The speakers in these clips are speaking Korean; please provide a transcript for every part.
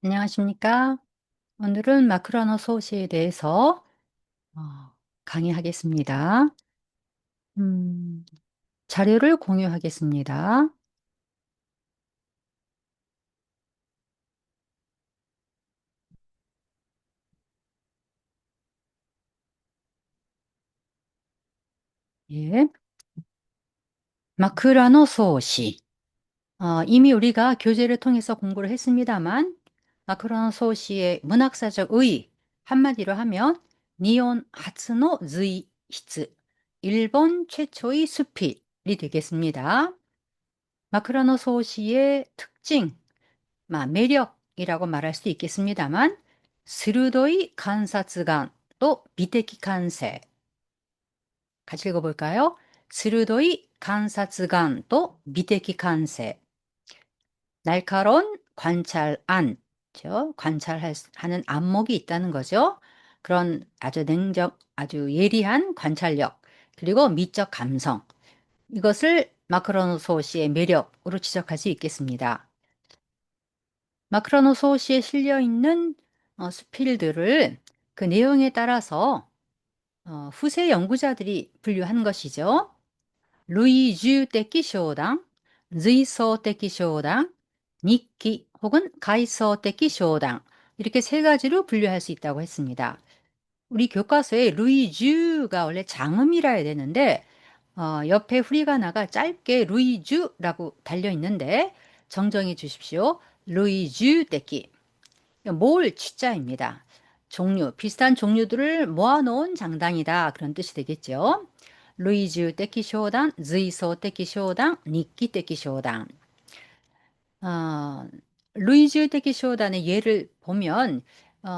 안녕하십니까? 오늘은 마크로노 소시에 대해서 어, 강의하겠습니다. 음, 자료를 공유하겠습니다. 예. 마크라노 소시. 이미 우리가 교재를 통해서 공부를 했습니다만, 마크라노 소시의 문학사적 의, 한마디로 하면, 니온 하츠노 즈이히츠, 일본 최초의 수필이 되겠습니다. 마크라노 소시의 특징, 매력이라고 말할 수 있겠습니다만, 스루도이 관사츠관 또 비테키 관세. 같이 읽어볼까요? 스루도이 관사츠관 또 비테키 관세. 날카로운 관찰안, 관찰하는 안목이 있다는 거죠. 그런 아주 아주 예리한 관찰력, 그리고 미적 감성. 이것을 마크로노 소시의 매력으로 지적할 수 있겠습니다. 마크로노 소시에 실려 있는 수필들을 그 내용에 따라서 후세 연구자들이 분류한 것이죠. 루이주 떼기 쇼당, 즈이소 떼기 쇼당, 니키 혹은 가이소 떼기 쇼당 이렇게 세 가지로 분류할 수 있다고 했습니다. 우리 교과서에 루이주가 원래 장음이라 해야 되는데 옆에 후리가나가 짧게 루이주라고 달려 있는데 정정해 주십시오. 루이주 떼기. 몰 취자입니다. 종류, 비슷한 종류들을 모아놓은 장단이다. 그런 뜻이 되겠죠. 루이즈 떼키쇼당, 즈이소 떼키쇼당, 니키 떼키쇼당. 어, 루이즈 떼키쇼단의 예를 보면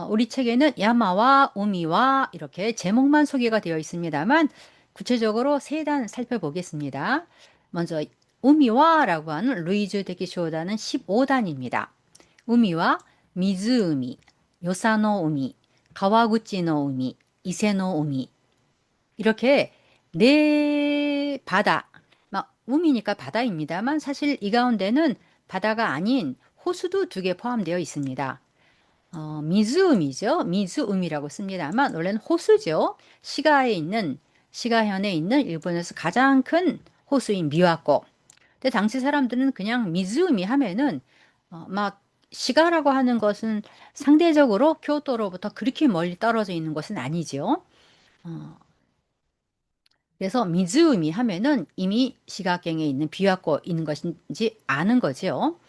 우리 책에는 야마와 우미와 이렇게 제목만 소개가 되어 있습니다만 구체적으로 세 단 살펴보겠습니다. 먼저 우미와라고 하는 루이즈 떼키쇼단은 15단입니다. 우미와 미즈우미, 요사노 우미, 가와구치노 우미, 이세노 우미 이렇게 네 바다, 우미니까 바다입니다만 사실 이 가운데는 바다가 아닌 호수도 두 개 포함되어 있습니다. 미즈우미죠. 미즈우미라고 씁니다만 원래는 호수죠. 시가현에 있는 일본에서 가장 큰 호수인 미와코. 근데 당시 사람들은 그냥 미즈우미 하면은 막 시가라고 하는 것은 상대적으로 교토로부터 그렇게 멀리 떨어져 있는 것은 아니죠. 어, 그래서 미즈우미 하면은 이미 시가경에 있는 비와코 있는 것인지 아는 거죠.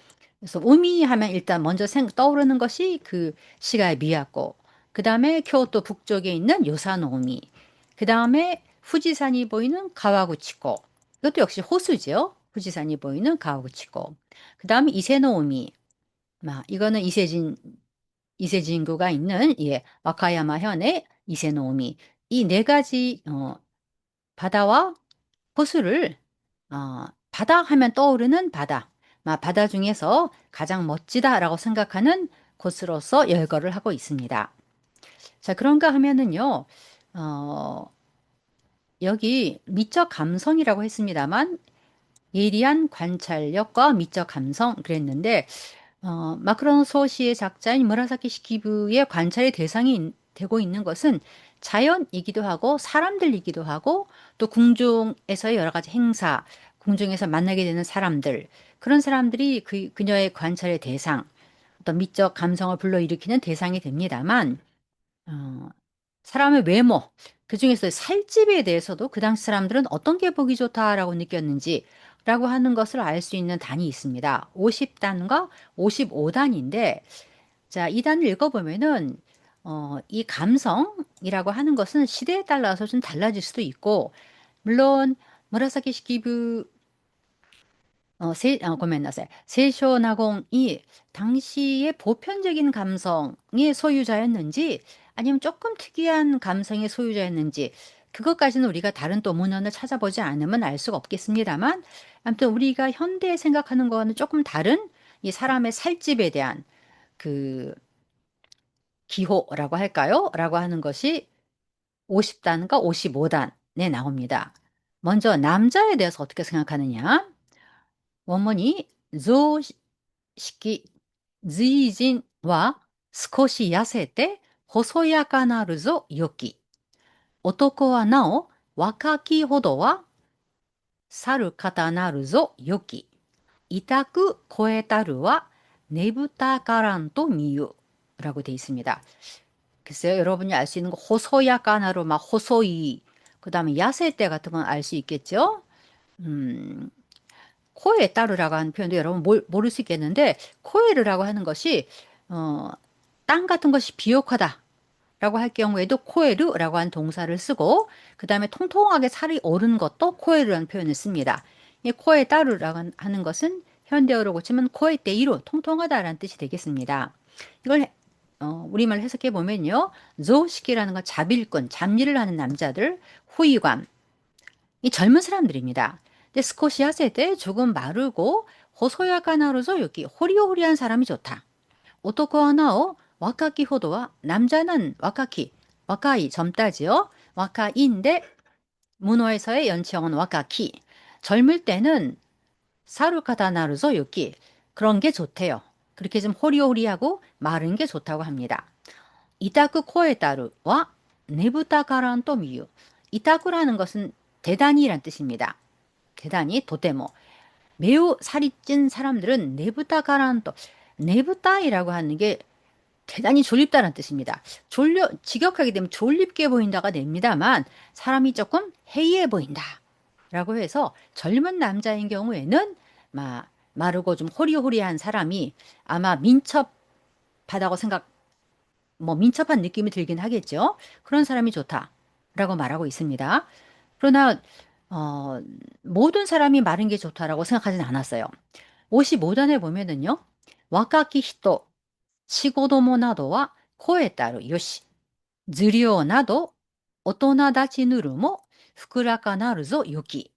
그래서 우미 하면 일단 먼저 떠오르는 것이 그 시가의 미야코. 그 다음에 교토 북쪽에 있는 요사노우미. 그 다음에 후지산이 보이는 가와구치코. 이것도 역시 호수죠. 후지산이 보이는 가와구치코. 그 다음에 이세노우미. 이거는 이세진구가 있는 와카야마 현의 이세노우미. 이 네 가지 바다와 호수를 바다 하면 떠오르는 바다. 바다 중에서 가장 멋지다라고 생각하는 곳으로서 열거를 하고 있습니다. 자, 그런가 하면은요, 어, 여기 미적 감성이라고 했습니다만 예리한 관찰력과 미적 감성 그랬는데 마크로노 소시의 작자인 무라사키 시키부의 관찰의 대상이 되고 있는 것은 자연이기도 하고 사람들이기도 하고 또 궁중에서의 여러 가지 행사, 궁중에서 만나게 되는 사람들, 그런 사람들이 그녀의 관찰의 대상, 어떤 미적 감성을 불러일으키는 대상이 됩니다만, 어, 사람의 외모, 그중에서 살집에 대해서도 그 당시 사람들은 어떤 게 보기 좋다라고 느꼈는지 라고 하는 것을 알 수 있는 단이 있습니다. 50단과 55단인데, 자, 이 단을 읽어보면은, 이 감성이라고 하는 것은 시대에 따라서 좀 달라질 수도 있고, 물론, 무라사키 시키부 고멘나사이. 세쇼나공이 당시의 보편적인 감성의 소유자였는지 아니면 조금 특이한 감성의 소유자였는지 그것까지는 우리가 다른 또 문헌을 찾아보지 않으면 알 수가 없겠습니다만 아무튼 우리가 현대에 생각하는 거와는 조금 다른 이 사람의 살집에 대한 그 기호라고 할까요? 라고 하는 것이 50단과 55단에 나옵니다. 먼저 남자에 대해서 어떻게 생각하느냐? 원문이 조式随人は、少し痩せて細やかなるぞよき。男はなお若きほどは猿方なるぞよき。痛く超えたるはねぶたからんと見ゆ。라고 돼 있습니다. 글쎄요, 여러분이 알 수 있는 거 호소야까나로 막 호소이, 그 다음에 야세때 같은 건 알 수 있겠죠? 음, 코에 따르라고 하는 표현도 여러분 모를 수 있겠는데, 코에르라고 하는 것이, 어, 땅 같은 것이 비옥하다. 라고 할 경우에도 코에르라고 하는 동사를 쓰고, 그 다음에 통통하게 살이 오른 것도 코에르라는 표현을 씁니다. 이 코에 따르라고 하는 것은 현대어로 고치면 코에 때이로 통통하다라는 뜻이 되겠습니다. 이걸 우리말 해석해 보면요. 조시키라는 건 자빌꾼, 잡일을 하는 남자들, 후이관, 이 젊은 사람들입니다. 근데 스코시아 세대 조금 마르고 호소야가나로서 여기 호리호리한 사람이 좋다. 오토코와 나오 와카키 호도와 남자는 와카키, 와카이 젊다지요. 와카이인데 문어에서의 연치형은 와카키. 젊을 때는 사루카다 나루소 여기 그런 게 좋대요. 그렇게 좀 호리호리하고 마른 게 좋다고 합니다. 이타쿠 코에따루와 네부타카란 또 미유. 이타쿠라는 것은 대단히란 뜻입니다. 대단히 도테모. 매우 살이 찐 사람들은 네부타카란 또 네부타이라고 하는 게 대단히 졸립다는 뜻입니다. 직역하게 되면 졸립게 보인다가 됩니다만 사람이 조금 해이해 보인다. 라고 해서 젊은 남자인 경우에는 마르고 좀 호리호리한 사람이 아마 민첩하다고 민첩한 느낌이 들긴 하겠죠. 그런 사람이 좋다라고 말하고 있습니다. 그러나 어, 모든 사람이 마른 게 좋다라고 생각하진 않았어요. 55단에 보면은요. 와카키 히토, 치고도모 나도와 코에 따르 요시, 즈리오 나도 오토나다치 누르모 후쿠라카 나르조 요키.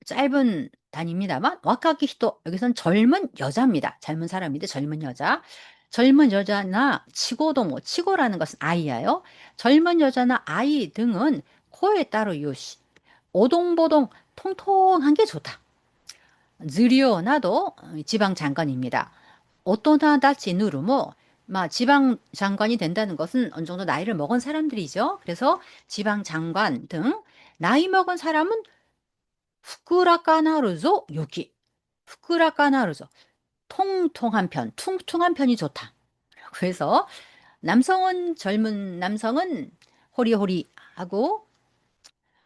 짧은 단입니다만 와카키 히토 여기선 젊은 여자입니다. 젊은 사람인데 젊은 여자. 젊은 여자나 치고도 치고라는 것은 아이야요. 젊은 여자나 아이 등은 코에 따로 요시 오동보동 통통한 게 좋다. 느리오 나도 지방 장관입니다. 오토나다치 누르모 지방 장관이 된다는 것은 어느 정도 나이를 먹은 사람들이죠. 그래서 지방 장관 등 나이 먹은 사람은 후쿠라카나르조 요기. 후쿠라카나르조. 통통한 편, 퉁퉁한 편이 좋다. 그래서 젊은 남성은 호리호리하고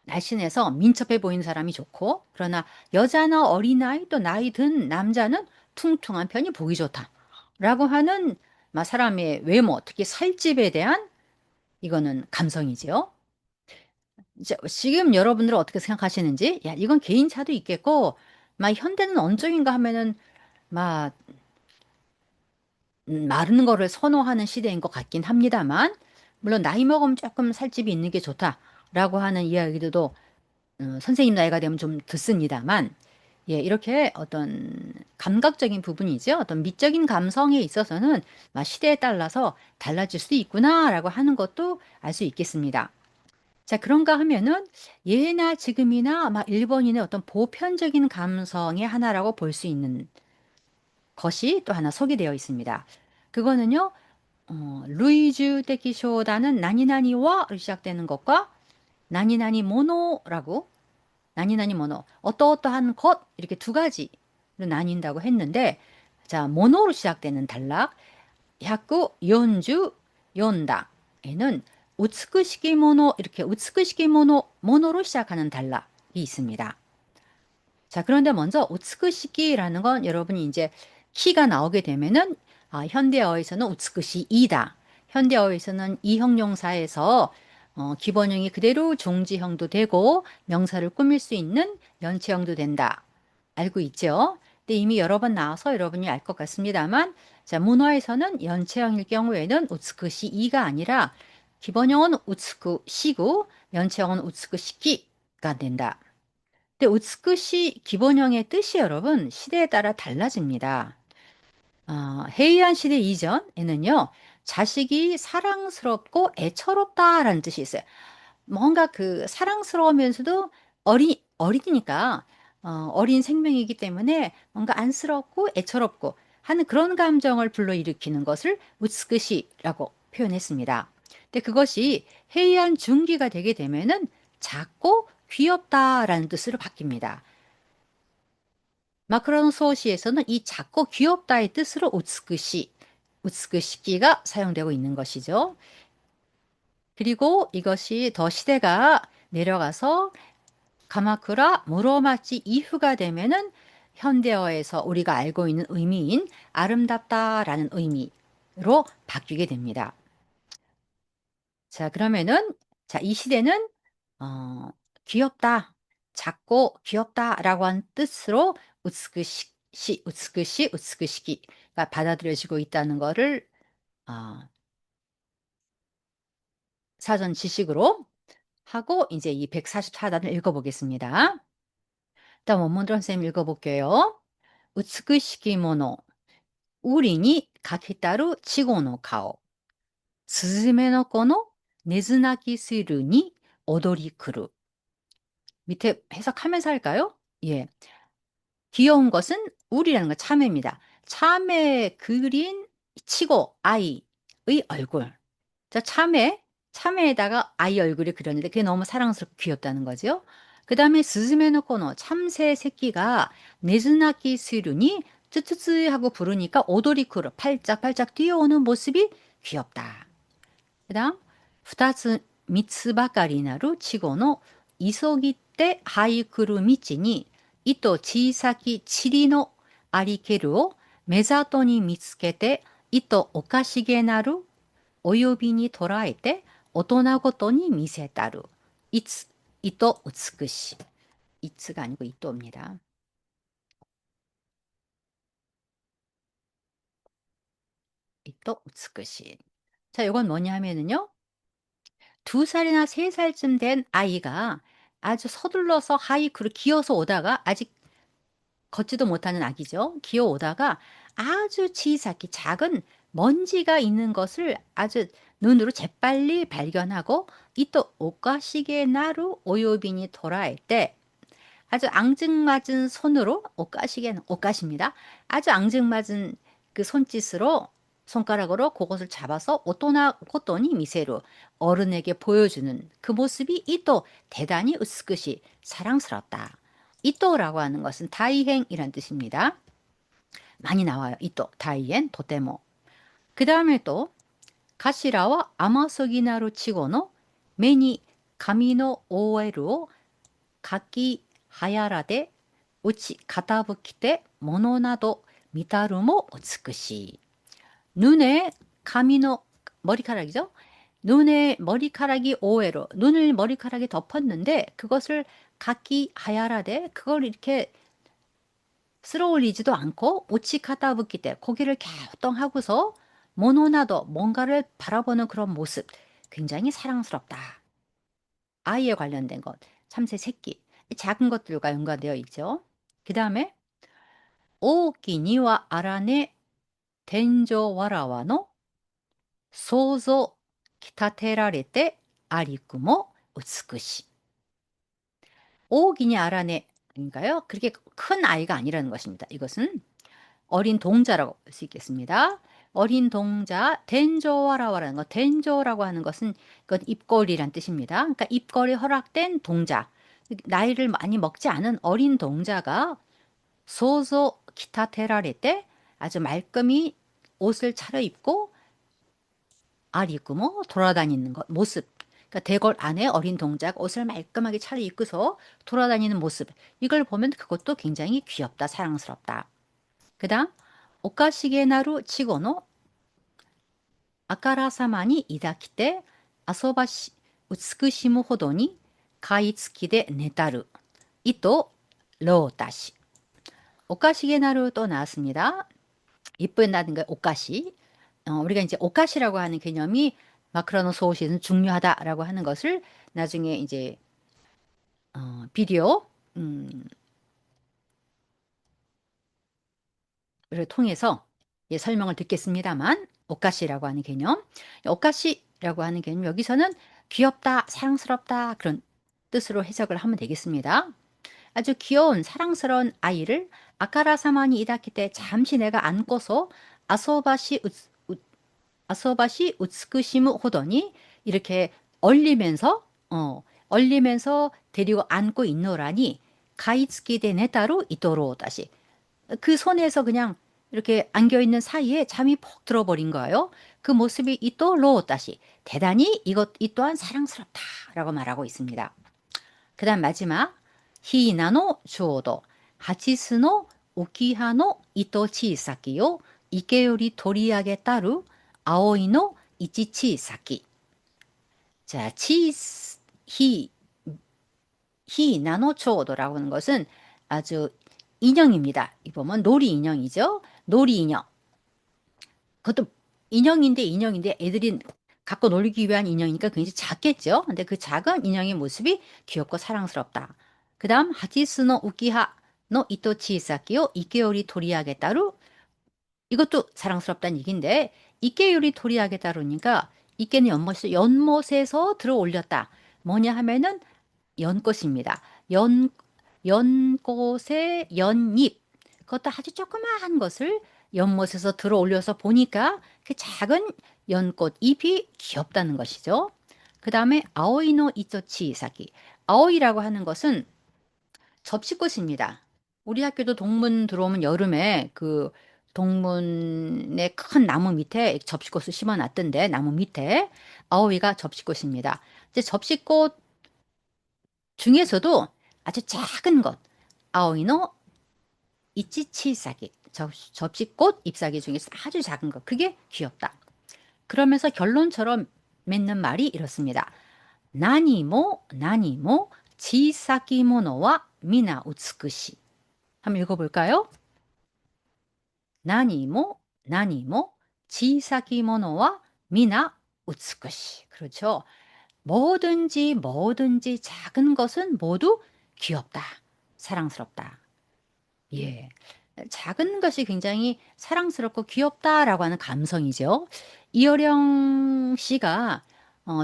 날씬해서 민첩해 보이는 사람이 좋고, 그러나 여자나 어린아이 또 나이 든 남자는 퉁퉁한 편이 보기 좋다. 라고 하는 사람의 외모, 특히 살집에 대한 이거는 감성이지요. 지금 여러분들은 어떻게 생각하시는지, 야, 이건 개인차도 있겠고, 현대는 어느 쪽인가 하면은, 막, 마른 거를 선호하는 시대인 것 같긴 합니다만, 물론 나이 먹으면 조금 살집이 있는 게 좋다라고 하는 이야기들도 선생님 나이가 되면 좀 듣습니다만, 예, 이렇게 어떤 감각적인 부분이죠. 어떤 미적인 감성에 있어서는 시대에 따라서 달라질 수도 있구나라고 하는 것도 알 수 있겠습니다. 자, 그런가 하면은 예나 지금이나 일본인의 어떤 보편적인 감성의 하나라고 볼 수 있는 것이 또 하나 소개되어 있습니다. 그거는요, 루이주 데키쇼다는 나니나니와로 시작되는 것과 나니나니 모노라고 나니나니 모노 어떠어떠한 것 이렇게 두 가지로 나뉜다고 했는데 자 모노로 시작되는 단락 야쿠 연주 연다에는 우츠쿠시키 모노 이렇게 우츠쿠시키 모노로 시작하는 단락이 있습니다. 자 그런데 먼저 우츠쿠시키라는 건 여러분이 이제 키가 나오게 되면은 현대어에서는 우츠쿠시이다. 현대어에서는 이형용사에서 기본형이 그대로 종지형도 되고 명사를 꾸밀 수 있는 연체형도 된다. 알고 있죠? 근데 이미 여러 번 나와서 여러분이 알 것 같습니다만 자, 문화에서는 연체형일 경우에는 우츠쿠시이가 아니라 기본형은 우츠쿠시고 연체형은 우츠쿠시키가 된다. 근데 우츠쿠시 기본형의 뜻이 여러분 시대에 따라 달라집니다. 해이한 시대 이전에는요, 자식이 사랑스럽고 애처롭다라는 뜻이 있어요. 뭔가 그 사랑스러우면서도 어린이니까, 어린 생명이기 때문에 뭔가 안쓰럽고 애처롭고 하는 그런 감정을 불러일으키는 것을 우츠쿠시라고 표현했습니다. 근데 그것이 헤이안 중기가 되게 되면은 작고 귀엽다라는 뜻으로 바뀝니다. 마크로노 소시에서는 이 작고 귀엽다의 뜻으로 우츠쿠시, 우츠쿠시키가 사용되고 있는 것이죠. 그리고 이것이 더 시대가 내려가서 가마쿠라 무로마치 이후가 되면은 현대어에서 우리가 알고 있는 의미인 아름답다라는 의미로 바뀌게 됩니다. 자, 그러면은 자, 이 시대는 어, 귀엽다, 작고 귀엽다라고 하는 뜻으로 우츠쿠시, 우츠쿠시, 우츠쿠시키가 받아들여지고 있다는 것을 어, 사전 지식으로 하고 이제 이 144단을 읽어보겠습니다. 일단 원문대로 선생님 읽어볼게요. 美しきもの、우리にかけたる稚語の顔。すずめの子の寝ず泣きするに踊り来る。 밑에 해석하면서 할까요? 예. 귀여운 것은 우리라는 거 참외입니다. 참외 그린 치고 아이의 얼굴. 자, 참외에다가 아이 얼굴이 그렸는데 그게 너무 사랑스럽고 귀엽다는 거죠. 그 다음에 스즈메노 코노 참새 새끼가 네즈나키 스루니 쯔쯔쯔 하고 부르니까 오도리쿠로 팔짝팔짝 뛰어오는 모습이 귀엽다. 그 다음 2つ 3つばかりなる稚語の急ぎて這い来る道に糸小さき塵のありけるを目ざとに見つけて糸おかしげなるお呼びに捉えて大人ごとに見せたる。いつ、糸美しい。いつ가 아니고 이또입니다. 이또 우츠쿠시. 자, 이건 뭐냐 하면은요. 2살이나 3살쯤 된 아이가 아주 서둘러서 하이쿠를 기어서 오다가 아직 걷지도 못하는 아기죠. 기어 오다가 아주 치사키 작은 먼지가 있는 것을 아주 눈으로 재빨리 발견하고 이또 오카시게 나루 오요빈이 돌아올 때 아주 앙증맞은 손으로 오카시게는 오카시입니다. 아주 앙증맞은 그 손짓으로 손가락으로 그것을 잡아서 오토나 코토니 미세로 어른에게 보여주는 그 모습이 이또 대단히 으스크시 사랑스럽다. 이또라고 하는 것은 다이행이란 뜻입니다. 많이 나와요. 이또, 다이엔, 도테모. 그 다음에 또 가시라와 아마소기나루 치고노 메니 가미노 오에르오 가키 하야라데 우치 가타부키테 모노나도 미타루모 오츠쿠시. 눈에 가미노 머리카락이죠. 눈에 머리카락이 오해로 눈을 머리카락이 덮었는데 그것을 각기 하야라데 그걸 이렇게 쓸어올리지도 않고 오치카타부키 때 고개를 갸우뚱하고서 모노나도 뭔가를 바라보는 그런 모습 굉장히 사랑스럽다. 아이에 관련된 것 참새 새끼 작은 것들과 연관되어 있죠. 그 다음에 오키니와 아라네 텐조 와라와노 소조 기타테라레테 아리쿠모 우츠쿠시. 오기니 아라네인가요? 그렇게 큰 아이가 아니라는 것입니다. 이것은 어린 동자라고 볼 수 있겠습니다. 어린 동자 덴조와라와라는 것, 덴조라고 하는 것은 이건 입꼬리란 뜻입니다. 그러니까 입꼬리 허락된 동자, 나이를 많이 먹지 않은 어린 동자가 소소 기타테라레 때 아주 말끔히 옷을 차려입고 아리구모 돌아다니는 것 모습. 그러니까 대궐 안에 어린 동자가 옷을 말끔하게 차려입고서 돌아다니는 모습. 이걸 보면 그것도 굉장히 귀엽다, 사랑스럽다. 그다음 오카시게나루 치고노 아까라사마니 이다키테 아소바시 우츠쿠시무 호도니 가이츠키데 네타루 이또 로다시. 오카시게나루 또 나왔습니다. 이쁜다는 거 오카시. 우리가 이제 오카시라고 하는 개념이 마크로노 소시는 중요하다라고 하는 것을 나중에 이제 비디오 를 통해서 예, 설명을 듣겠습니다만 오카시라고 하는 개념, 오카시라고 하는 개념 여기서는 귀엽다, 사랑스럽다 그런 뜻으로 해석을 하면 되겠습니다. 아주 귀여운 사랑스러운 아이를 아카라사마니 이다키 때 잠시 내가 안고서 아소바시 아소바시 우츠쿠시무 호더니 이렇게 얼리면서 얼리면서 데리고 안고 있노라니 가이츠키 데 네타로 이토로 다시 그 손에서 그냥 이렇게 안겨 있는 사이에 잠이 푹 들어버린 거예요. 그 모습이 이토로 다시 대단히 이 또한 사랑스럽다라고 말하고 있습니다. 그다음 마지막 히나노 조도 하치스노 오키하노 이토 치사키요 이케요리 도리하게 따루 아오이노 이치 치사키. 자, 히 히나노 조도라고 하는 것은 아주 인형입니다. 이 보면 놀이 인형이죠. 놀이 인형. 그것도 인형인데 애들이 갖고 놀기 위한 인형이니까 굉장히 작겠죠. 근데 그 작은 인형의 모습이 귀엽고 사랑스럽다. 그 다음 하지스노 우키하 노 이토 치사키요 이케요리 토리하게 따루 이것도 사랑스럽다는 얘기인데 이케요리 토리하게 따르니까 이케는 연못에서 들어 올렸다. 뭐냐 하면은 연꽃입니다. 연꽃의 연잎. 그것도 아주 조그마한 것을 연못에서 들어 올려서 보니까 그 작은 연꽃 잎이 귀엽다는 것이죠. 그 다음에 아오이노 이토치 사기. 아오이라고 하는 것은 접시꽃입니다. 우리 학교도 동문 들어오면 여름에 그 동문의 큰 나무 밑에 접시꽃을 심어 놨던데 나무 밑에 아오이가 접시꽃입니다. 이제 접시꽃 중에서도 아주 작은 것, 아오이노 이치치사기, 접시꽃 잎사귀 중에서 아주 작은 것, 그게 귀엽다. 그러면서 결론처럼 맺는 말이 이렇습니다. 나니모 치사키 모노와 미나 우츠쿠시. 한번 읽어볼까요? 나니모 치사키 모노와 미나 우츠쿠시. 그렇죠. 뭐든지 작은 것은 모두 귀엽다. 사랑스럽다. 예. 작은 것이 굉장히 사랑스럽고 귀엽다라고 하는 감성이죠. 이어령 씨가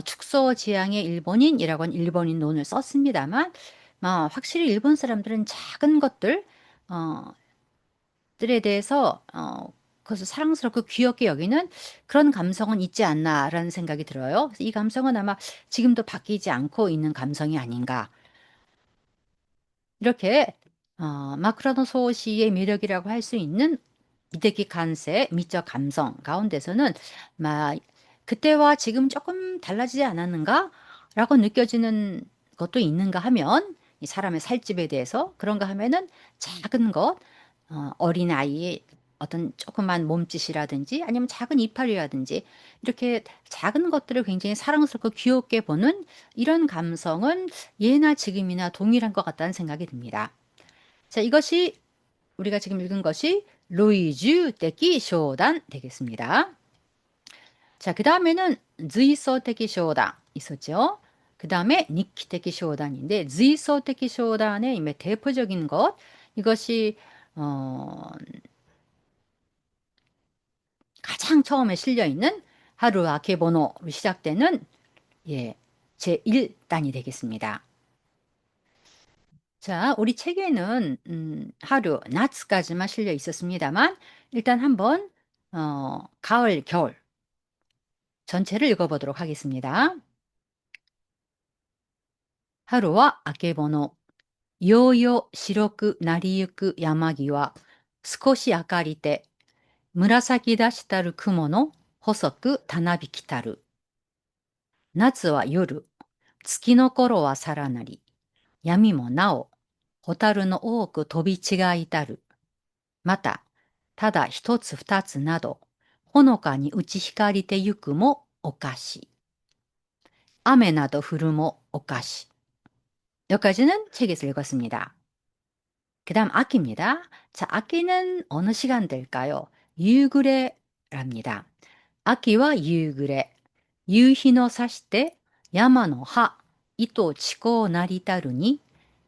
축소지향의 일본인이라고 하는 일본인 논을 썼습니다만, 확실히 일본 사람들은 작은 것들, 들에 대해서, 그것을 사랑스럽고 귀엽게 여기는 그런 감성은 있지 않나라는 생각이 들어요. 이 감성은 아마 지금도 바뀌지 않고 있는 감성이 아닌가. 이렇게 마크라노 소시의 매력이라고 할 수 있는 이데키 간세 미적 감성 가운데서는 막 그때와 지금 조금 달라지지 않았는가? 라고 느껴지는 것도 있는가 하면 이 사람의 살집에 대해서 그런가 하면은 작은 것, 어린아이의 어떤 조그만 몸짓이라든지 아니면 작은 이빨이라든지 이렇게 작은 것들을 굉장히 사랑스럽고 귀엽게 보는 이런 감성은 예나 지금이나 동일한 것 같다는 생각이 듭니다. 자, 이것이 우리가 지금 읽은 것이 루이주 떼기 쇼단 되겠습니다. 자, 그 다음에는 주이소 떼기 쇼단 있었죠. 그 다음에 니키 떼기 쇼단인데 주이소 떼기 쇼단의 대표적인 것 이것이 가장 처음에 실려 있는 하루 아케보노로 시작되는 예, 제1단이 되겠습니다. 자, 우리 책에는 하루, 나츠까지만 실려 있었습니다만 일단 한번 가을, 겨울 전체를 읽어보도록 하겠습니다. 하루와 아케보노, 요요 시로쿠 나리유쿠 야마기와少し明かりて、紫出したる雲の細くたなびきたる。夏は夜、月の頃はさらなり、闇もなお、蛍の多く飛び違いたる。また、ただ一つ二つなど、ほのかに打ち光りてゆくもおかし。雨など降るもおかし。 여기까지는 책에서 읽었습니다. 그 다음 악기입니다. 자, 악기는 어느 시간대일까요? 유그레랍니다. 악기와 유그레. 유희노 사시때 야마노 하, 이토 치코 나리타루니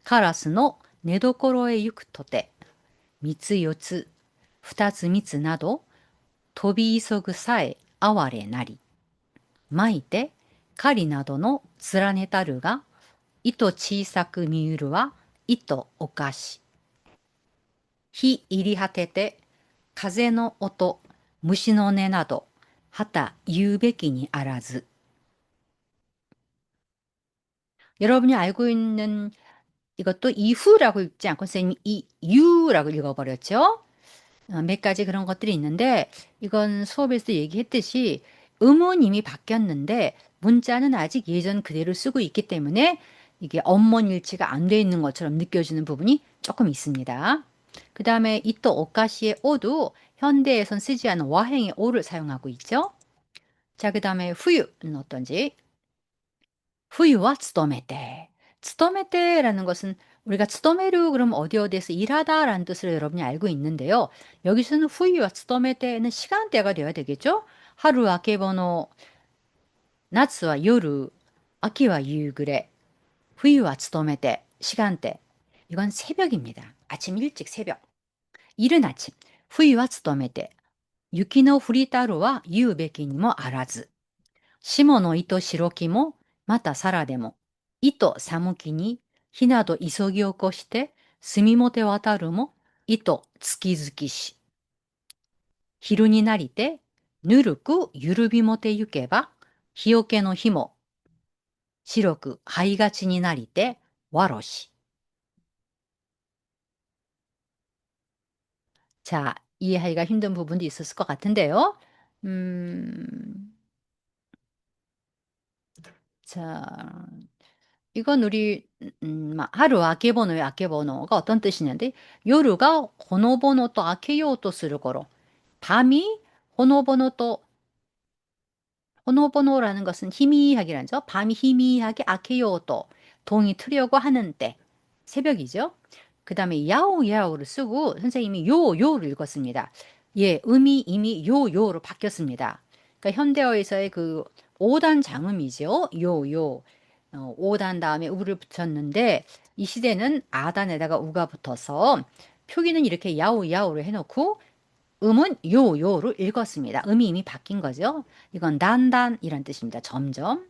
카라스노 네도코로에 유쿠토테 미츠 요츠, 二つ三つなど飛び急ぐさえ哀れなり。巻いて狩りなどの連ねたるが糸小さく見ゆるは糸おかし。日入り果てて、風の音、虫の音など、はた言うべきにあらず。 여러분이 알고 있는 이것도 이후라고 읽지 않고 선생님이 이유라고 읽어버렸죠. 몇 가지 그런 것들이 있는데 이건 수업에서 얘기했듯이 음은 이미 바뀌었는데 문자는 아직 예전 그대로 쓰고 있기 때문에 이게 언문일치가 안 돼 있는 것처럼 느껴지는 부분이 조금 있습니다. 그 다음에 이또 오카시의 오도 현대에선 쓰지 않은 와행의 오를 사용하고 있죠. 자, 그 다음에 후유는 어떤지. 후유와 츠도메테. 츠도메테라는 것은 우리가 츠도메루 그럼 어디 어디에서 일하다라는 뜻으로 여러분이 알고 있는데요. 여기서는 후유와 츠도메테는 시간대가 되어야 되겠죠? 하루와 계번호, 낮과 요루, 아키와 유그레, 후유와 츠도메테, 시간대. 이건 새벽입니다. 아침 일찍 새벽. 이른 아침. 후유와 츠도메테. 유키노 후리타루와 유베키니모 아라즈. 下の糸白きも、またさらでも、糸寒きに、ひなど急ぎ起こして、住みもて渡るも、糸月々し。昼になりて、ぬるくゆるびもてゆけば、日よけの日も、白く灰がちになりて、わろし。 자, 이해하기가 힘든 부분도 있었을 것 같은데요. 음, 자, 이건 우리 하루 아케보노의 아케보노가 어떤 뜻이냐인데 요루가 호노보노 또 아케요 또 쓰る 거로 밤이 호노보노 또 호노보노라는 것은 희미하게라죠. 밤이 희미하게 아케요 또 동이 트려고 하는 때 새벽이죠. 그 다음에 야오야오를 쓰고 선생님이 요요를 읽었습니다. 예, 음이 이미 요요로 바뀌었습니다. 그러니까 현대어에서의 그 5단 장음이죠. 요요. 5단 다음에 우를 붙였는데 이 시대는 아단에다가 우가 붙어서 표기는 이렇게 야오야오로 해놓고 음은 요요로 읽었습니다. 음이 이미 바뀐 거죠. 이건 단단이란 뜻입니다. 점점.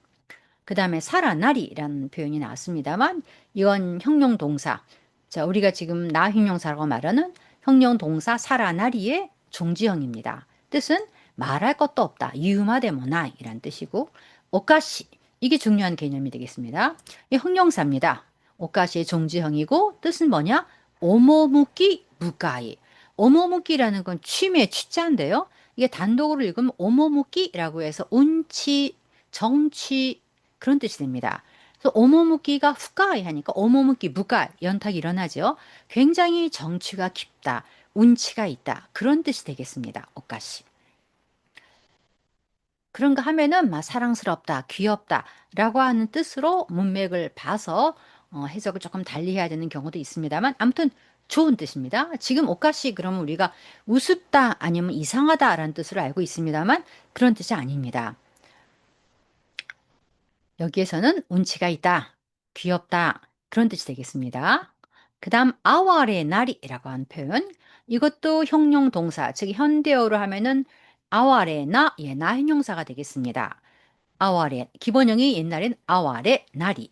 그 다음에 살아나리라는 표현이 나왔습니다만 이건 형용 동사. 자, 우리가 지금 나 형용사라고 말하는 형용 동사 살아나리의 종지형입니다. 뜻은 말할 것도 없다. 유마데모나이란 뜻이고 오카시 이게 중요한 개념이 되겠습니다. 이 형용사입니다. 오카시의 종지형이고 뜻은 뭐냐? 오모무키 무가이. 오모무키라는 건 취미의 취자인데요. 이게 단독으로 읽으면 오모무키라고 해서 운치, 정치 그런 뜻이 됩니다. 그래서 오모무키가 후카이 하니까 오모무키 무가 연탁이 일어나죠. 굉장히 정취가 깊다, 운치가 있다 그런 뜻이 되겠습니다. 오카시. 그런가 하면은 막 사랑스럽다, 귀엽다라고 하는 뜻으로 문맥을 봐서 해석을 조금 달리 해야 되는 경우도 있습니다만 아무튼 좋은 뜻입니다. 지금 오카시 그러면 우리가 우습다 아니면 이상하다라는 뜻으로 알고 있습니다만 그런 뜻이 아닙니다. 여기에서는 운치가 있다, 귀엽다 그런 뜻이 되겠습니다. 그 다음 아와레 나리라고 하는 표현 이것도 형용 동사 즉 현대어로 하면은 아와레나 예, 나 형용사가 되겠습니다. 아와레 기본형이 옛날엔 아와레 나리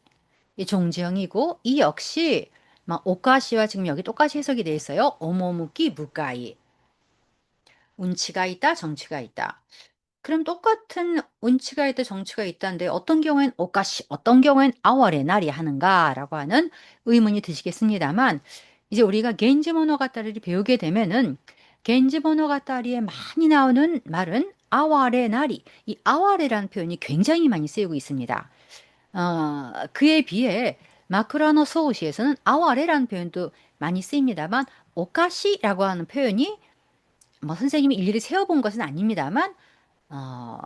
이 종지형이고 이 역시 막 오카시와 지금 여기 똑같이 해석이 되어 있어요. 오모무키 무가이 운치가 있다 정치가 있다. 그럼 똑같은 운치가 있다 정치가 있다는데 어떤 경우엔 오카시 어떤 경우엔 아와레 나리 하는가라고 하는 의문이 드시겠습니다만 이제 우리가 겐지 모노가타리를 배우게 되면은 겐지 모노가타리에 많이 나오는 말은 아와레 나리 이 아와레라는 표현이 굉장히 많이 쓰이고 있습니다. 그에 비해 마쿠라노 소우시에서는 아와레라는 표현도 많이 쓰입니다만 오카시라고 하는 표현이 뭐 선생님이 일일이 세어본 것은 아닙니다만 어,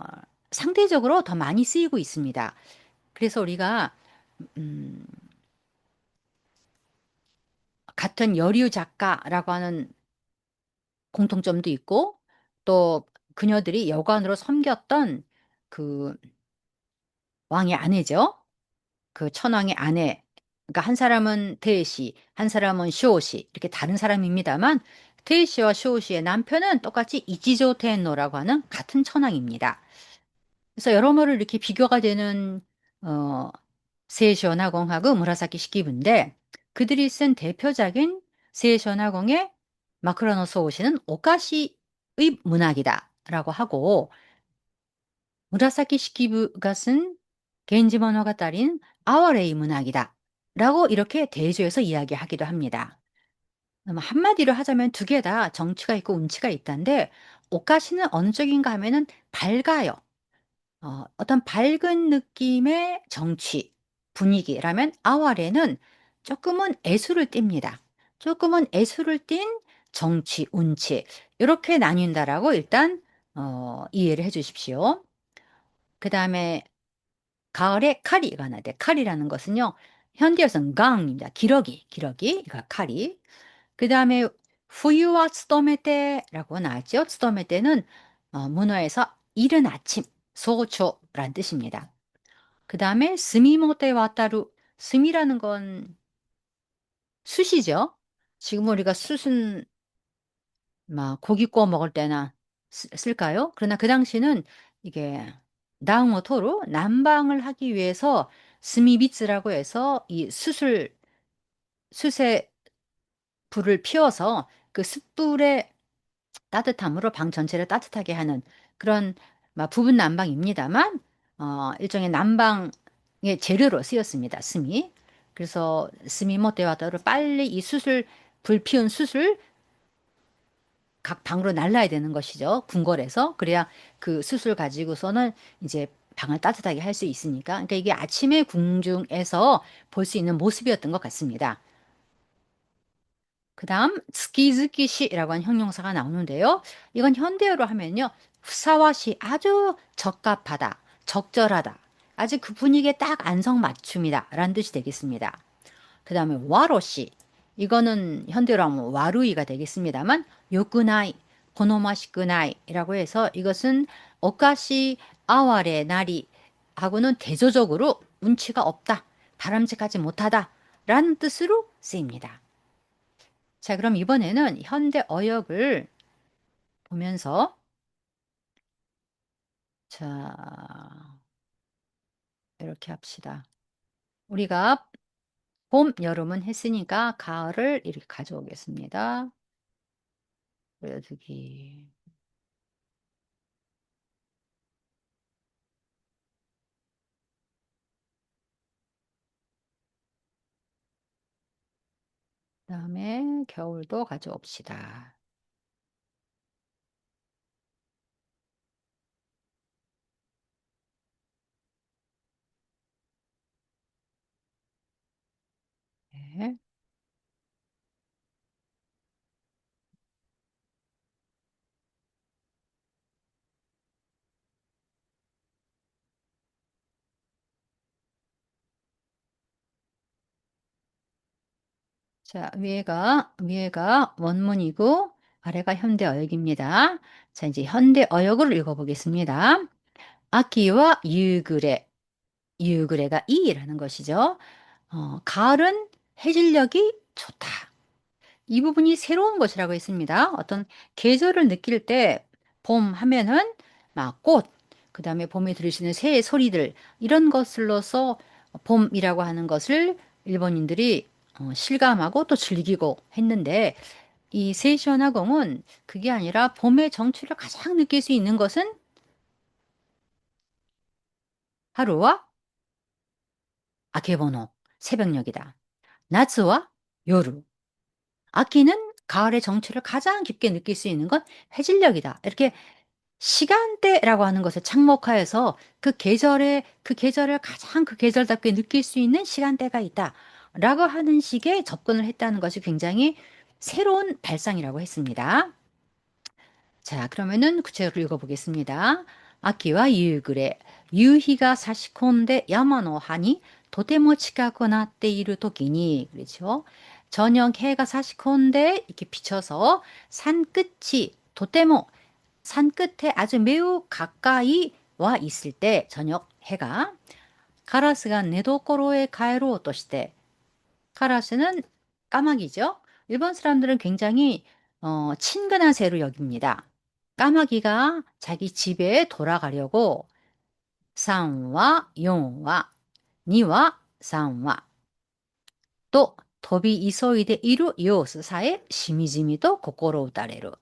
상대적으로 더 많이 쓰이고 있습니다. 그래서 우리가 음, 같은 여류 작가라고 하는 공통점도 있고 또 그녀들이 여관으로 섬겼던 그 왕의 아내죠. 그 천왕의 아내. 그러니까 한 사람은 테이시, 한 사람은 쇼시 이렇게 다른 사람입니다만 테이시와 쇼시의 남편은 똑같이 이치조 텐노라고 하는 같은 천왕입니다. 그래서 여러모로 이렇게 비교가 되는 어, 세이쇼 나공하고 무라사키 시키부인데 그들이 쓴 대표작인 세이션화공의 마크로노 소우시는 오카시의 문학이다라고 하고 무라사키 시키부가 쓴 겐지 모노가타리는 아와레의 문학이다라고 이렇게 대조해서 이야기하기도 합니다. 한마디로 하자면 두 개 다 정치가 있고 운치가 있다는데 오카시는 어느 쪽인가 하면은 밝아요. 어떤 밝은 느낌의 정치, 분위기라면 아와레는 조금은 애수를 띱니다. 조금은 애수를 띤 정치, 운치 이렇게 나뉜다라고 일단 이해를 해 주십시오. 그다음에 가을에 카리가 나대. 카리라는 것은요. 현대에서는 강입니다. 기러기, 기러기, 그러니까 카리. 그다음에 후유와 쓰도메테라고 나왔죠. 쓰도메테는 문어에서 이른 아침, 소초라는 뜻입니다. 그다음에 스미모테 와타루, 스미라는 건 숯이죠. 지금 우리가 숯은 막 고기 구워 먹을 때나 쓸까요? 그러나 그 당시는 이게 나우모 토로 난방을 하기 위해서 스미비츠라고 해서 이 숯에 불을 피워서 그 숯불의 따뜻함으로 방 전체를 따뜻하게 하는 그런 막 부분 난방입니다만 일종의 난방의 재료로 쓰였습니다. 스미. 그래서 스미 모테와더를 빨리 이 숯을 불 피운 숯을 각 방으로 날라야 되는 것이죠. 궁궐에서. 그래야 그 숯을 가지고서는 이제 방을 따뜻하게 할 수 있으니까. 그러니까 이게 아침의 궁중에서 볼 수 있는 모습이었던 것 같습니다. 그다음 스키즈키시라고 하는 형용사가 나오는데요. 이건 현대어로 하면요. 후사와시 아주 적합하다, 적절하다. 아주 그 분위기에 딱 안성맞춤이다 라는 뜻이 되겠습니다. 그다음에 와로시 이거는 현대로 하면 와루이가 되겠습니다만 요쿠나이, 고노마시쿠나이라고 해서 이것은 오카시 아와레 나리 하고는 대조적으로 운치가 없다, 바람직하지 못하다 라는 뜻으로 쓰입니다. 자, 그럼 이번에는 현대 어역을 보면서 자, 이렇게 합시다. 우리가 봄, 여름은 했으니까 가을을 이렇게 가져오겠습니다. 그려두기. 그다음에 겨울도 가져옵시다. 네. 자, 위에가 원문이고 아래가 현대 어역입니다. 자, 이제 현대 어역을 읽어보겠습니다. 아키와 유그레, 유그레가 이라는 것이죠. 가을은 해질녘이 좋다. 이 부분이 새로운 것이라고 했습니다. 어떤 계절을 느낄 때 봄 하면은 막 꽃, 그다음에 봄에 들을 수 있는 새의 소리들 이런 것들로서 봄이라고 하는 것을 일본인들이 실감하고 또 즐기고 했는데 이 세이션화공은 그게 아니라 봄의 정취를 가장 느낄 수 있는 것은 하루와 아케보노 새벽녘이다. 나츠와 요루. 아기는 가을의 정취를 가장 깊게 느낄 수 있는 건 해질녘이다. 이렇게 시간대라고 하는 것을 착목하여서 그 계절을 가장 그 계절답게 느낄 수 있는 시간대가 있다. 라고 하는 식의 접근을 했다는 것이 굉장히 새로운 발상이라고 했습니다. 자, 그러면은 구체적으로 읽어보겠습니다. 아키와 유그레, 유희가 사시콘데 야마노 하니 도테모 치카ku 나tte 이루 토끼니 그렇죠. 저녁 해가 사시콘데 이렇게 비쳐서 산 끝이 도테모 산 끝에 아주 매우 가까이 와 있을 때 저녁 해가 가라스가 네도코로에 가에로 또 시대 카라스는 까마귀죠. 일본 사람들은 굉장히 친근한 새로 여깁니다. 까마귀가 자기 집에 돌아가려고 3와 4와 2와 3와 또飛び急いでいる様子さえしみじみと心打たれる。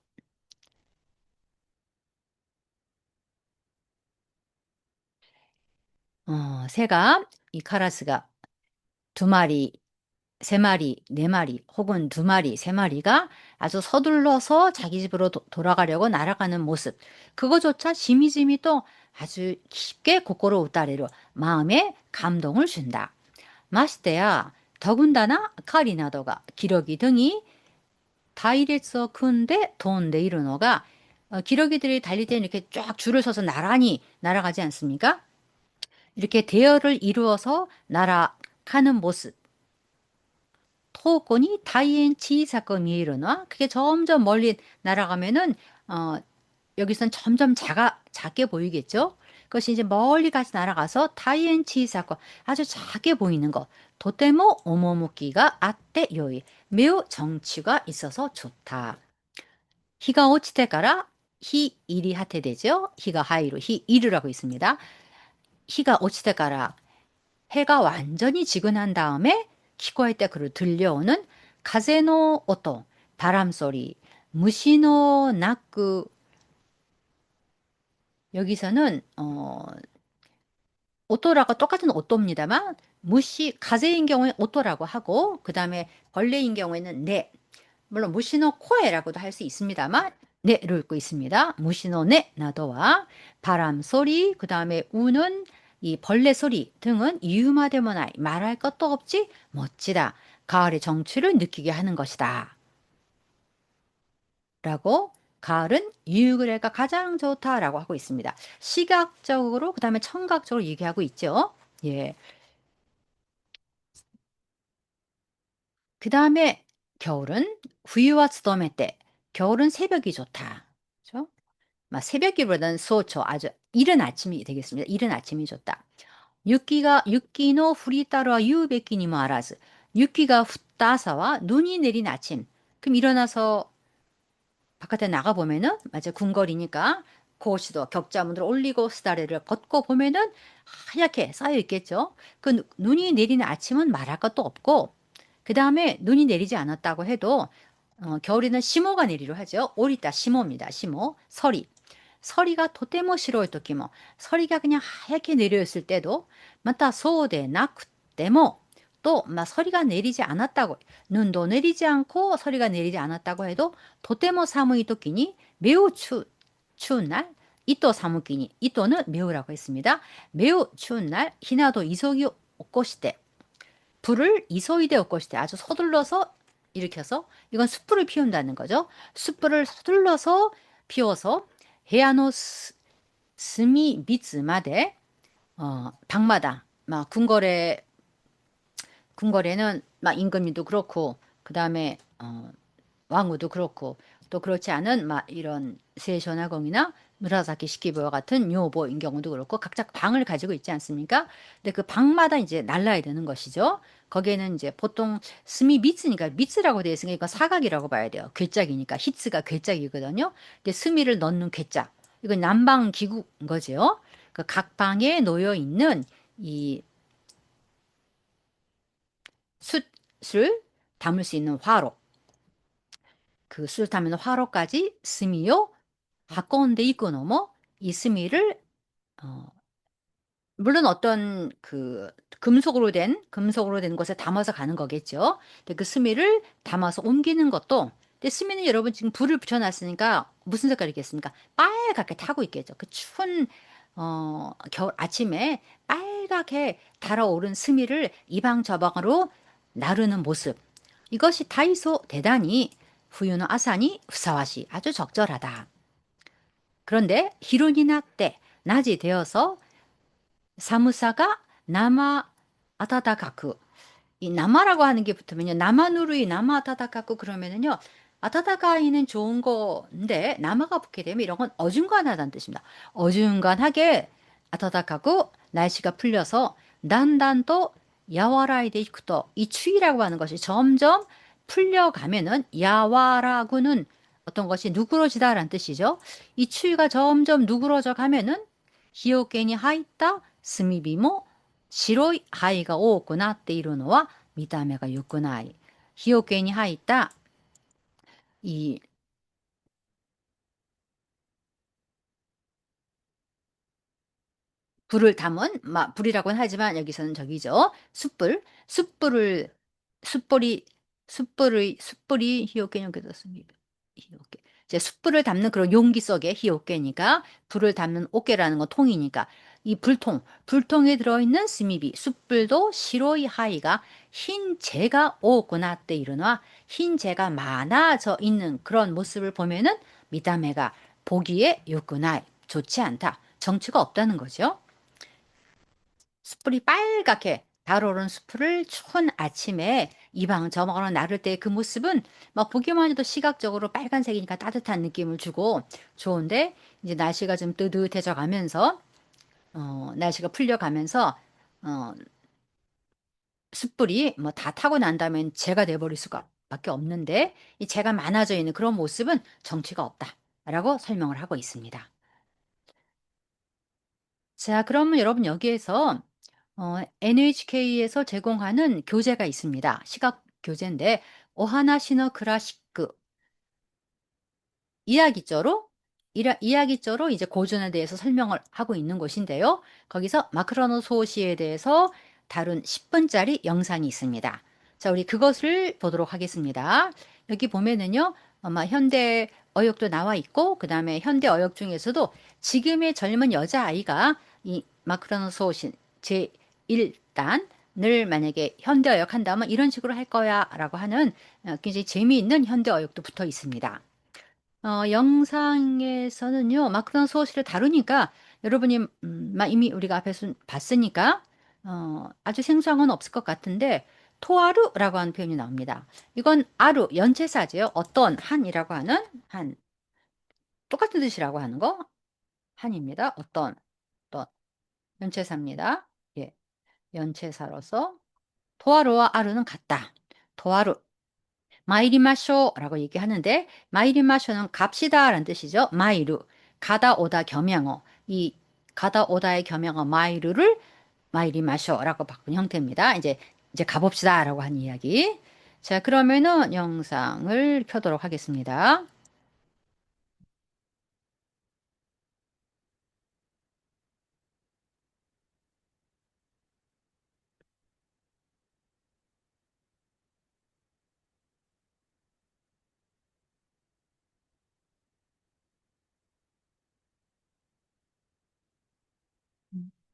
새가 이 카라스가 두 마리, 세 마리, 네 마리 혹은 두 마리, 세 마리가 아주 서둘러서 자기 집으로 돌아가려고 날아가는 모습. 그거조차 지미지미 또 아주 깊게 고코로 우따레로 마음에 감동을 준다. 마시대야 더군다나 카리나도가 기러기 등이 다이렉서 큰데 돈데 이르노가 기러기들이 달릴 때는 이렇게 쫙 줄을 서서 나란히 날아가지 않습니까? 이렇게 대열을 이루어서 날아가는 모습. 토건이 다이엔 치사건 미이르나 그게 점점 멀리 날아가면은 어, 여기선 점점 작게 보이겠죠? 그것이 이제 멀리까지 날아가서 다이엔 치사건 아주 작게 보이는 것. 도테모 오모무기가 아떼 요이 매우 정취가 있어서 좋다. 히가 오치테까라 히 일이 하테 되죠? 히가 하이로 히 이르라고 있습니다. 히가 오치테까라 해가 완전히 지고 난 다음에 키코할 때 그로 들려오는 가세노 오토 바람 소리 무시노 낙그 여기서는 오토라고 똑같은 오토입니다만 무시 가세인 경우에 오토라고 하고 그 다음에 벌레인 경우에는 네 물론 무시노 코에라고도 할 수 있습니다만 네를 읽고 있습니다. 무시노 네 나도와 바람 소리 그 다음에 우는 이 벌레 소리 등은 유마데모나이 말할 것도 없지 멋지다. 가을의 정취를 느끼게 하는 것이다. 라고 가을은 유그레가 가장 좋다라고 하고 있습니다. 시각적으로 그 다음에 청각적으로 얘기하고 있죠. 예. 그 다음에 겨울은 후유와 스도메 때 겨울은 새벽이 좋다. 그렇죠? 새벽기보다는 소초 아주 이른 아침이 되겠습니다. 이른 아침이 좋다. 육기노 후리따르와 유백기니모 알아즈. 육기가 후따사와 눈이 내린 아침. 그럼 일어나서 바깥에 나가 보면은 맞아 궁궐이니까 고시도 격자문을 올리고 스다레를 걷고 보면은 하얗게 쌓여 있겠죠. 그 눈이 내리는 아침은 말할 것도 없고 그 다음에 눈이 내리지 않았다고 해도 겨울에는 시모가 내리려 하죠. 오리따 시모입니다. 시모 서리. 서리가 도테모 시로이 토끼모 서리가 그냥 하얗게 내려있을 때도 맞다 소데 나쿠테모 또 서리가 내리지 않았다고 눈도 내리지 않고 서리가 내리지 않았다고 해도 도테모 사무이 토끼니 매우 추운 날 이또 사무기니 이또는 매우라고 했습니다. 매우 추운 날 히나도 이소기 오코시테 불을 이소이데 오코시테 아주 서둘러서 일으켜서 이건 숯불을 피운다는 거죠. 숯불을 서둘러서 피워서 해야노 스미 미츠마데 방마다 막 궁궐에는 막 임금님도 그렇고 그 다음에 왕후도 그렇고 또 그렇지 않은 막 이런 세쇼나공이나 무라사키 시키부와 같은 묘보인 경우도 그렇고 각자 방을 가지고 있지 않습니까? 근데 그 방마다 이제 날라야 되는 것이죠. 거기에는 이제 보통 스미 미츠니까 미츠라고 되어 있으니까 이건 사각이라고 봐야 돼요. 괴짝이니까 히츠가 괴짝이거든요. 근데 스미를 넣는 괴짝. 이건 난방 기구인 거죠. 그 각 방에 놓여 있는 이 숯을 담을 수 있는 화로. 그 숯을 담는 화로까지 스미요 하konde 이끄노모 이 스미를 어, 물론 어떤 그 금속으로 된 것에 담아서 가는 거겠죠. 근데 그 스미를 담아서 옮기는 것도 근데 스미는 여러분 지금 불을 붙여놨으니까 무슨 색깔이겠습니까? 빨갛게 타고 있겠죠. 그 추운 겨울 아침에 빨갛게 달아오른 스미를 이방 저방으로 나르는 모습. 이것이 다이소 대단히 후유노 아사니 후사와시 아주 적절하다. 그런데 히로니나 때 낮이 되어서 사무사가 남아 아타다카쿠 이 남아라고 하는 게 붙으면요 남아누르이 남아 아타다카쿠 그러면은요 아타다카이는 좋은 건데 남아가 붙게 되면 이런 건 어중간하다는 뜻입니다. 어중간하게 아타다카쿠 날씨가 풀려서 단단또 야와라이데 이쿠토 이 추위라고 하는 것이 점점 풀려가면은 야와라구는 어떤 것이 누그러지다라는 뜻이죠. 이 추위가 점점 누그러져 가면은 히오케니 하이타 炭火も白い灰が多くなっているのは見た目が良くない。日よけに入った이 불을 담은 불이라고는 하지만 여기서는 저기죠. 숯불이 숯불이 히오케니까 됐습니다. 히오케. 이제 숯불을 담는 그런 용기 속에 히오케니까 불을 담는 오케라는 건 통이니까 이 불통에 들어있는 스미비 숯불도 시로이 하이가 흰 재가 오거나 때 일어나 흰 재가 많아져 있는 그런 모습을 보면은 미다메가 보기에 요구나이 좋지 않다. 정취가 없다는 거죠. 숯불이 빨갛게 달오른 숯불을 추운 아침에 이 방 저 방으로 나를 때 그 모습은 막 보기만 해도 시각적으로 빨간색이니까 따뜻한 느낌을 주고 좋은데 이제 날씨가 좀 뜨뜻해져 가면서 날씨가 풀려가면서 어, 숯불이 뭐 다 타고 난 다음엔 재가 돼버릴 수밖에 없는데 이 재가 많아져 있는 그런 모습은 정취가 없다라고 설명을 하고 있습니다. 자, 그러면 여러분 여기에서 NHK에서 제공하는 교재가 있습니다. 시각 교재인데 오하나시노 클래식크 이야기조로 이제 고전에 대해서 설명을 하고 있는 것인데요. 거기서 마크로노 소시에 대해서 다룬 10분짜리 영상이 있습니다. 자, 우리 그것을 보도록 하겠습니다. 여기 보면은요, 아마 현대 어역도 나와 있고, 그 다음에 현대 어역 중에서도 지금의 젊은 여자아이가 이 마크로노 소시 제1단을 만약에 현대 어역 한다면 이런 식으로 할 거야 라고 하는 굉장히 재미있는 현대 어역도 붙어 있습니다. 영상에서는요, 마크론 소시를 다루니까 여러분이 이미 우리가 앞에서 봤으니까 아주 생소한 건 없을 것 같은데 토하루라고 하는 표현이 나옵니다. 이건 아루 연체사죠. 어떤 한이라고 하는 한 똑같은 뜻이라고 하는 거 한입니다. 어떤 연체사입니다. 예, 연체사로서 토하루와 아루는 같다. 토하루 마이리마쇼라고 얘기하는데 마이리마쇼는 갑시다라는 뜻이죠. 마이루 가다 오다 겸양어 이 가다 오다의 겸양어 마이루를 마이리마쇼라고 바꾼 형태입니다. 이제 가봅시다라고 한 이야기. 자, 그러면은 영상을 켜도록 하겠습니다.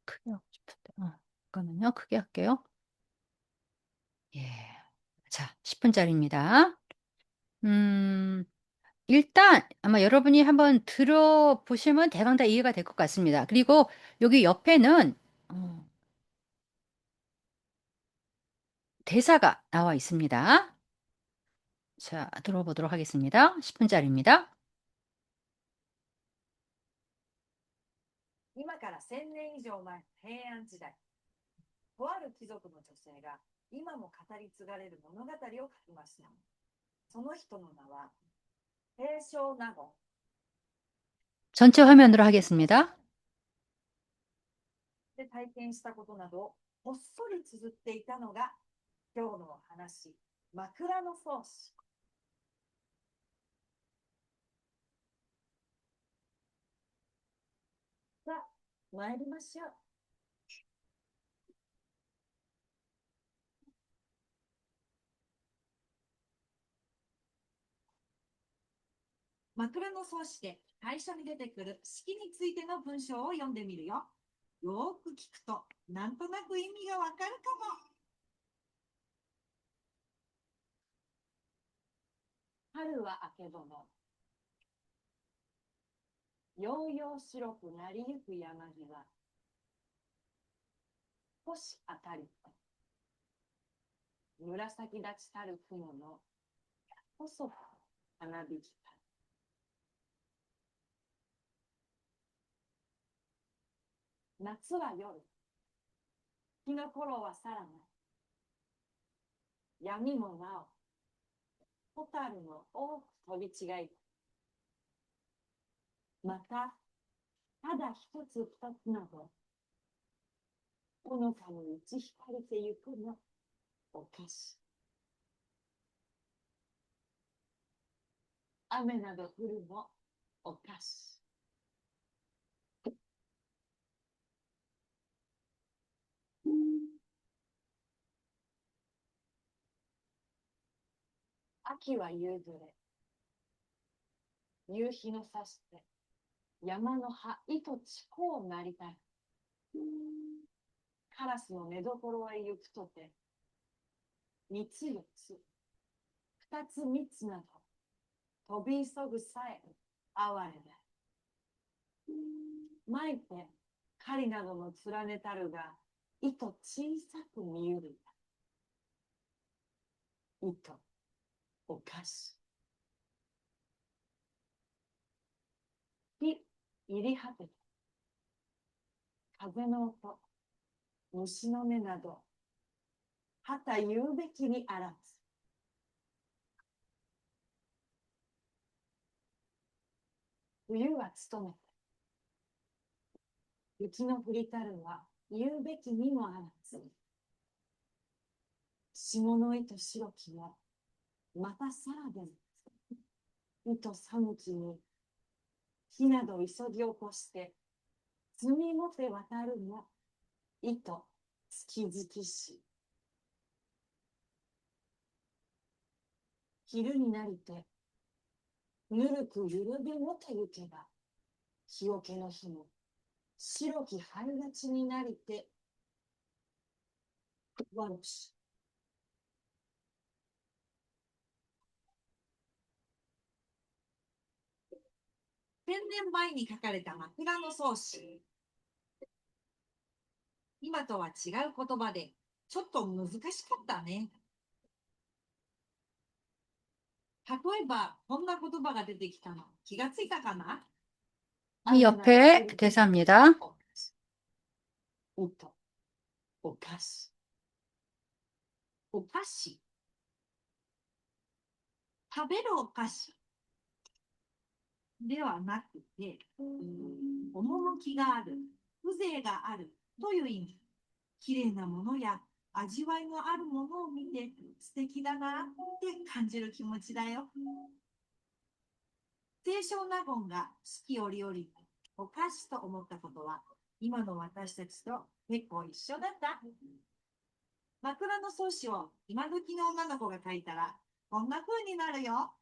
크게 하고 싶은데. 잠깐만요. 크게 할게요. 예. 자, 10분짜리입니다. 음, 일단 아마 여러분이 한번 들어보시면 대강 다 이해가 될 것 같습니다. 그리고 여기 옆에는 어, 대사가 나와 있습니다. 자, 들어보도록 하겠습니다. 10분짜리입니다. 今から1000年以上前、平安時代、とある貴族の女性が今も語り継がれる物語を書きました。その人の名は平正納言。で、体験したことなど、ほっそり綴っていたのが今日のお話。전체 화면으로 하겠습니다. 枕草子。さあ、参りましょう。枕草子で最初に出てくる式についての文章を読んでみるよ。よーく聞くと、なんとなく意味がわかるかも。春は秋の夜。日が転ばさらない。闇もなお、ほたるの多く飛び違い。また、ただ一つ二つなど、ほのかに打ち光れてゆくの。おかしい。雨など降るもおかし。秋は夕暮れ。夕日の差して、山の葉糸地こうなりたい。カラスの寝所へ行くとて、三つ四つ、二つ三つなど、飛び急ぐさえ哀れだ。まいて、狩りなどの連ねたるが、糸小さく見ゆる。糸、おかし。火、入り果てた。風の音、虫の音など、はた言うべきにあらず。冬は務めて、雪の降りたるは言うべきにもあらず。霜の糸白きも、またさらでも、糸寒きに、火など急ぎ起こして、積みもて渡るも、糸月々し。昼になりて、ぬるくゆるべもてゆけば、日よけの日も、白き春立ちになりて、わろし。千年前に書かれた枕草子。今とは違う言葉で、ちょっと難しかったね。例えば、こんな言葉が出てきたの、気がついたかな？ 이 옆에 대사입니다. お菓子。お菓子。食べるお菓子ではなくて、趣がある、風情があるという意味。綺麗なものや味わいのあるものを見て素敵だなって感じる気持ちだよ。清少納言が四季折々お菓子と思ったことは、今の私たちと結構一緒だった。枕草子を今時の女の子が書いたら、こんな風になるよ。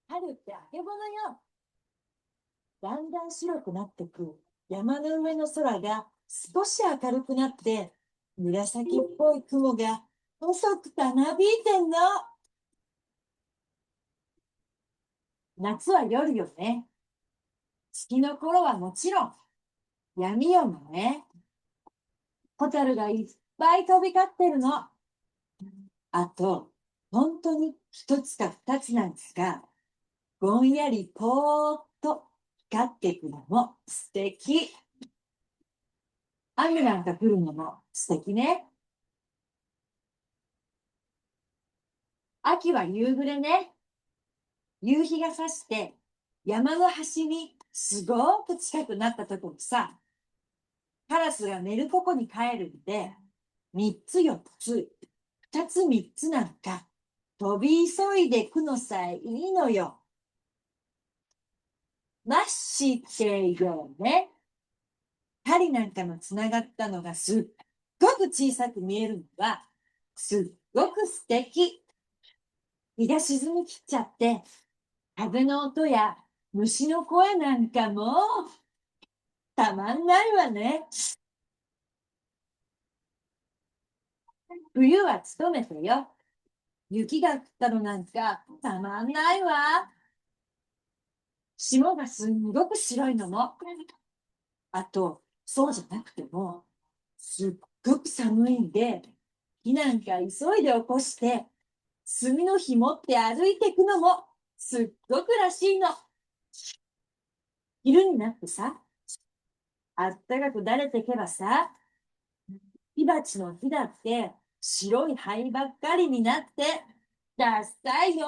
春ってあけぼのよ。だんだん白くなってく山の上の空が少し明るくなって、紫っぽい雲が細くたなびいてんの。夏は夜よね。月の頃はもちろん闇夜もね。ホタルがいっぱい飛び交ってるの。あと、本当に一つか二つなんですが、ぼんやりぽーっと光っていくのも素敵。雨なんか降るのも素敵ね。秋は夕暮れね。夕日が差して、山の端にすごく近くなったところさ、カラスが寝るここに帰るんで、三つ四つ、二つ三つなんか、飛び急いでくのさえいいのよ。ましてよね。針なんかのつながったのがすっごく小さく見えるのは、すっごく素敵。日が沈みきっちゃって、風の音や虫の声なんかもたまんないわね。冬は勤めてよ。雪が降ったのなんかたまんないわ。霜がすんごく白いのも。あと、そうじゃなくても、すっごく寒いんで、火なんか急いで起こして、炭の火持って歩いていくのもすっごくらしいの。昼になってさ、あったかくだれてけばさ、火鉢の火だって白い灰ばっかりになって、ダッサいの。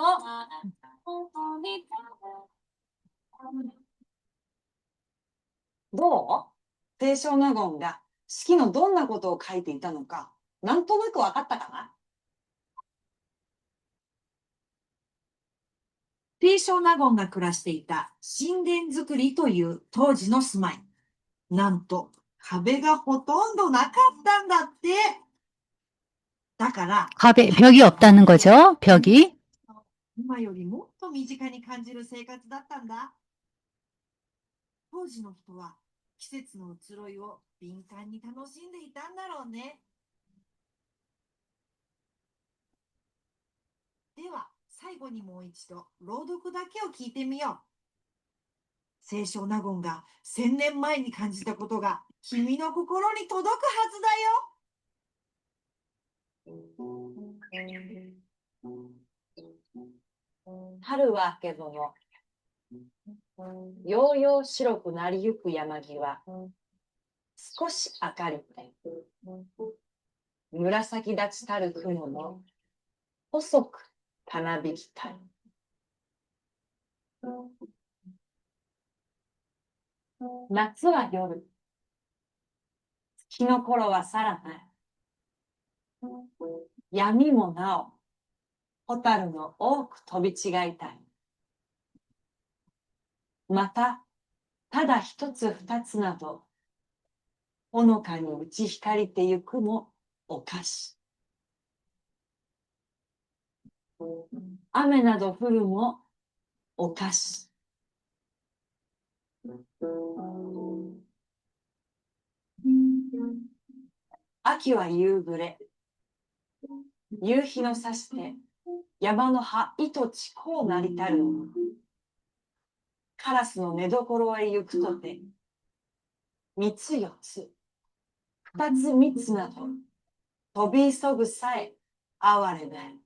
どう？清少納言が式のどんなことを書いていたのかなんとなくわかったかな？清少納言が暮らしていた神殿造りという当時の住まい。なんと壁がほとんどなかったんだって。だから、벽이 없다는 거죠. 벽이. 今よりもっと身近に感じる生活だったんだ。当時の人は季節の移ろいを敏感に楽しんでいたんだろうね。では、最後にもう一度朗読だけを聞いてみよう。清少納言が1000年前に感じたことが君の心に届くはずだよ。春は明けぼの。ようよう白くなりゆく山際。少し明るくて。紫立ちたる雲の細くたなびきたい。夏は夜。月の頃はさらない。闇もなお、蛍の多く飛び違いたい。また、ただ一つ二つなど、ほのかに打ち光りてゆくもおかし。雨など降るもおかし。秋は夕暮れ。夕日のさして、山の葉糸ちこうなりたる。カラスの寝所へ行くとて、三つ四つ、二つ三つなど、飛び急ぐさえ哀れない。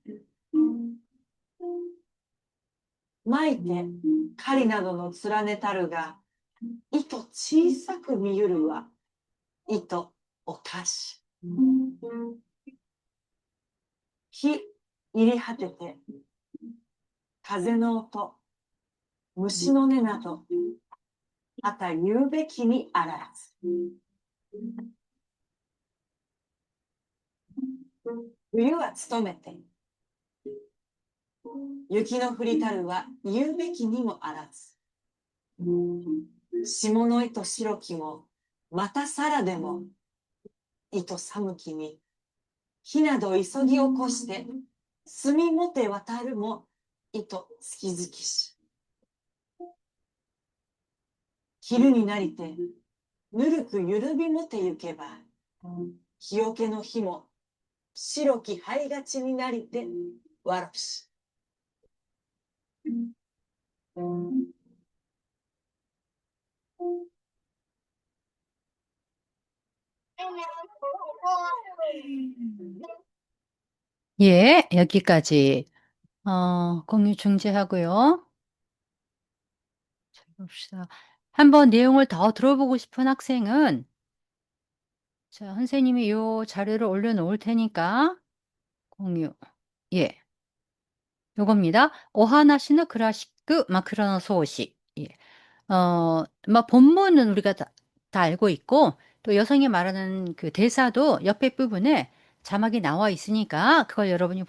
巻いて狩りなどの連ねたるが、糸小さく見ゆるは、糸おかし。日入り果てて、風の音、虫の音など、あた言うべきにあらず。冬は努めて、雪の降りたるは言うべきにもあらず。霜の糸白きも、またさらでも、糸寒きに、火など急ぎ起こして、墨もて渡るも、糸月々し。昼になりて、ぬるくゆるびもてゆけば、日よけの日も、白き灰がちになりて、わろし。예, 여기까지. 공유 중지하고요. 자, 봅시다. 한번 내용을 더 들어보고 싶은 학생은 자, 선생님이 요 자료를 올려놓을 테니까 공유. 예, 요겁니다. 오하나시노 크라시크 마크라노 소시. 예. 본문은 우리가 다 알고 있고 또 여성이 말하는 그 대사도 옆에 부분에 자막이 나와 있으니까 그걸 여러분이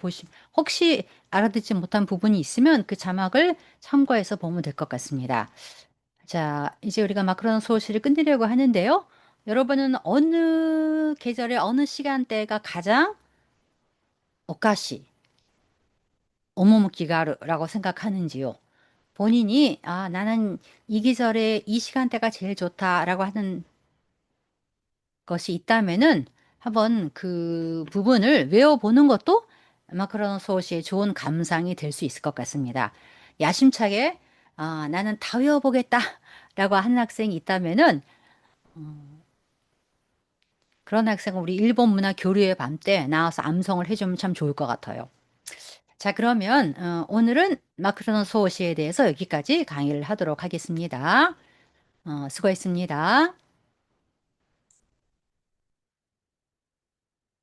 혹시 알아듣지 못한 부분이 있으면 그 자막을 참고해서 보면 될 것 같습니다. 자, 이제 우리가 마크로노 소시를 끝내려고 하는데요. 여러분은 어느 계절의 어느 시간대가 가장 오카시, 오모무키가ある라고 생각하는지요? 본인이 나는 이 계절에 이 시간대가 제일 좋다라고 하는 것이 있다면은 한번 그 부분을 외워보는 것도 마크로노 소시의 좋은 감상이 될 수 있을 것 같습니다. 야심차게 나는 다 외워보겠다라고 하는 학생이 있다면은 그런 학생은 우리 일본 문화 교류의 밤 때 나와서 암송을 해주면 참 좋을 것 같아요. 자, 그러면 오늘은 마크로노 소시에 대해서 여기까지 강의를 하도록 하겠습니다. 수고했습니다.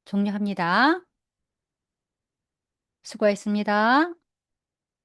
종료합니다. 수고했습니다.